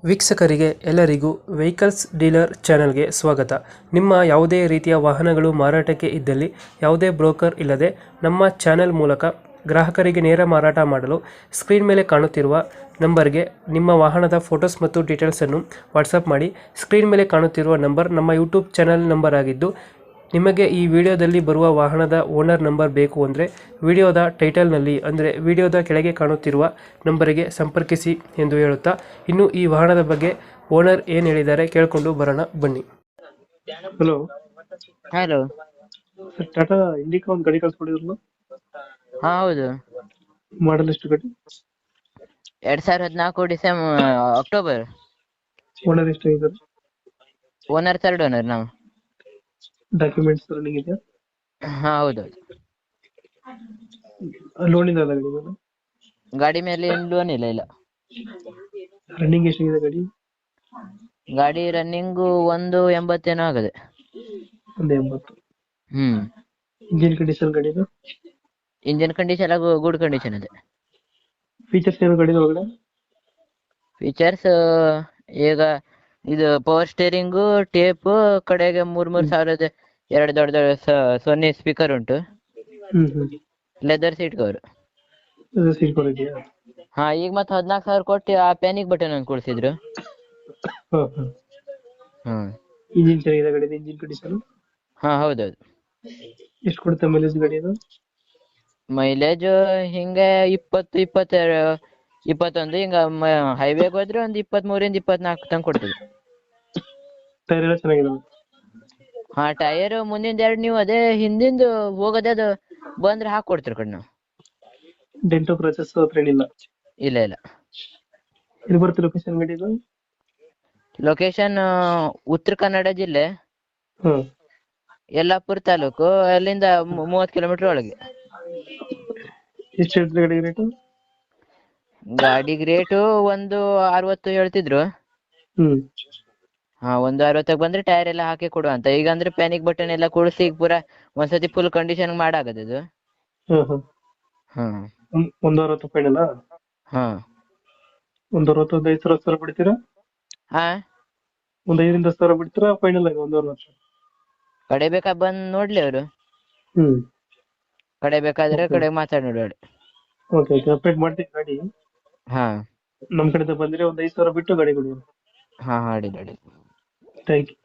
ವೀಕ್ಷಕರಿಗೆ ಎಲ್ಲರಿಗೂ vehicles dealer ಚಾನೆಲ್ಗೆ ಸ್ವಾಗತ. ನಿಮ್ಮ ಯಾವುದೇ ರೀತಿಯ ವಾಹನಗಳು ಮಾರಾಟಕ್ಕೆ ಇದ್ದಲ್ಲಿ ಯಾವುದೇ ಬ್ರೋಕರ್ ಇಲ್ಲದೆ ನಮ್ಮ ಚಾನೆಲ್ ಮೂಲಕ ಗ್ರಾಹಕರಿಗೆ ನೇರ ಮಾರಾಟ ಮಾಡಲು ಸ್ಕ್ರೀನ್ ಮೇಲೆ ಕಾಣುತ್ತಿರುವ ನಂಬರ್ಗೆ ನಿಮ್ಮ ವಾಹನದ ಫೋಟೋಸ್ ಮತ್ತು ಡೀಟೇಲ್ಸನ್ನು ವಾಟ್ಸಪ್ ಮಾಡಿ. ಸ್ಕ್ರೀನ್ ಮೇಲೆ ಕಾಣುತ್ತಿರುವ ನಂಬರ್ ನಮ್ಮ ಯೂಟ್ಯೂಬ್ ಚಾನೆಲ್ ನಂಬರ್ ಆಗಿದ್ದು, ನಿಮಗೆ ಈ ವಿಡಿಯೋದಲ್ಲಿ ಬರುವ ವಾಹನದ ಓನರ್ ನಂಬರ್ ಬೇಕು ಅಂದರೆ ವಿಡಿಯೋದ ಟೈಟಲ್ನಲ್ಲಿ ಅಂದರೆ ವಿಡಿಯೋದ ಕೆಳಗೆ ಕಾಣುತ್ತಿರುವ ನಂಬರಿಗೆ ಸಂಪರ್ಕಿಸಿ ಎಂದು ಹೇಳುತ್ತಾ, ಇನ್ನು ಈ ವಾಹನದ ಬಗ್ಗೆ ಓನರ್ ಏನು ಹೇಳಿದ್ದಾರೆ ಕೇಳಿಕೊಂಡು ಬರೋಣ ಬನ್ನಿ. Hello hello. Sir, Tata Indica ಒಂದು ಗಾಡಿ ಕಳ್ಸ್ಕೊಡಿದ್ರಲ್ಲ, ಹಾ ಹೌದು. ಮಾಡಲ್ ಎಷ್ಟು ಗಾಡಿ? 2014 ಡಿಸೆಂಬರ್ ಅಕ್ಟೋಬರ್. ಓನರ್ ಎಷ್ಟಾಗಿದ್ದಾರೆ? ಓನರ್ ಥರ್ಡ್ ಓನರ್ ನಾವು. ಡಾಕ್ಯುಮೆಂಟ್ಸ್ ರನ್ನಿಂಗ್ ಇದೆಯಾ? ಹಾ ಹೌದು. ಲೋನ್ ಇದೆ ಅಲ್ಲ ಗಾಡಿ ಮೇಲೆ? ಗಾಡಿ ಮೇಲೆ ಏನು ಲೋನ್ ಇಲ್ಲ. ರನ್ನಿಂಗ್ ಎಷ್ಟಾಗಿದೆ ಗಾಡಿ? ಗಾಡಿ ರನ್ನಿಂಗು 180 ಏನೋ ಆಗದೆ. ಒಂದು 80. ಹ್ಮ್. ಇಂಜಿನ್ ಕಂಡೀಷನ್ ಗಾಡಿ ಇದೆ? ಇಂಜಿನ್ ಕಂಡೀಷನ್ ಎಲ್ಲ ಗುಡ್ ಕಂಡೀಷನ್ ಇದೆ. ಫೀಚರ್ಸ್ ಏನು ಗಾಡಿ ಒಳಗಡೆ? ಫೀಚರ್ಸ್ ಈಗ ಇದು ಪವರ್ ಸ್ಟೇರಿಂಗು, ಟೇಪ್, ಕಡೆಗೆ 3,000 ಎರಡು ದೊಡ್ಡ ಸೊನ್ನೆ ಸ್ಪೀಕರ್ ಉಂಟು. Leather seat cover. Seat cover ಇದೆಯಾ? ಹಾ, ಈಗ ಮತ್ತೆ 14,000 ಕೊಟ್ಟು ಆ ಪ್ಯಾನಿಕ್ ಬಟನ್ ಒಂದು ಕೊಡ್ಸಿದ್ರು. ಹ್ಮ್. ಇಂಜಿನ್ ಚೆನ್ನಾಗಿದೆ ಗಾಡಿ? Engine condition? ಹಾ ಹೌದೌದು. ಎಷ್ಟು ಕೊಡುತ್ತೆ ಮೈಲೇಜ್ ಗಾಡಿ ಇದು? ಮೈಲೇಜ್ ಹಿಂಗೆ 20, 22, 21 ಹಿಂಗ ಹೈವೇಗೆ ಹೋದ್ರೆ ಒಂದು 23 ಇಂದ 24 ತನಕ ಕೊಡ್ತದೆ. ಟೈರ್ ಎಲ್ಲ ಚೆನ್ನಾಗಿದಾವೆ? ಹಾ, ಟೈರ್ ಮುಂದಿಂದ 2 ನೀವು ಅದೇ ಹಿಂದಿಂದು ಹೋಗೋದೇ ಅದು ಬಂದ್ರೆ ಹಾಕೊಡ್ತೀರಿ ಕಡೆ ನಾವು. ಡೆಂಟೋ ಕ್ರಚಸ್ ಹತ್ರ ಏನಿಲ್ಲ? ಇಲ್ಲ. ಎಲ್ಲಿ ಬರುತ್ತೆ ಲೊಕೇಶನ್ ಗಾಡಿ ಇದು? ಲೊಕೇಶನ್ ಉತ್ತರ ಕನ್ನಡ ಜಿಲ್ಲೆ, ಯಲ್ಲಾಪುರ ತಾಲೂಕು. ಅಲ್ಲಿಂದ 30 ಕಿಲೋಮೀಟರ್ ಒಳಗೆ. ಎಷ್ಟು ಹೇಳ್ತೀರಿ ಗಾಡಿ ರೇಟು? ಗಾಡಿಗೆ ರೇಟು 160 ಹೇಳ್ತಿದ್ರು. ಹಾ, 160 ಬಂದ್ರೆ ಟೈರ್ ಎಲ್ಲ ಹಾಕಿ ಕೊಡುವ ಅಂತ. ಈಗ ಅಂದ್ರೆ ಪ್ಯಾನಿಕ್ ಬಟನ್ ಎಲ್ಲ ಕೂಡಿಸಿ ಈಗ ಪೂರಾ ಒಂದ್ಸತಿ ಫುಲ್ ಕಂಡೀಷನ್ ಮಾಡಾಗದು ಇದು. ಹ್ಮ್. 160 ಫೈನಲ್? ಹಾ. 160, 5,000 ಬಿಡ್ತೀರಾ? ಹಾ, ಒಂದ್ 5,000 ಬಿಡ್ತೀರಾ ಫೈನಲ್ ಆಗಿ? 160 ಕಡೆ ಬೇಕಾ ಬಂದ್ ನೋಡ್ಲಿ ಅವರು. ಕಡೆ ಬೇಕಾದ್ರೆ ಕಡೆ ಮಾತಾಡಿ ನೋಡಿ. ಓಕೆ, ಅಪ್ಡೇಟ್ ಮಾಡ್ತೀವಿ ಗಾಡಿ. ಹಾ, ನಮ್ ಕಡೆಯಿಂದ ಬಂದ್ರೆ ಒಂದ್ 5,000 ಬಿಟ್ಟು ಗಾಡಿ ಕೊಡಿ. ಹಾ, ಅಡ್ಡಿ. Thank you.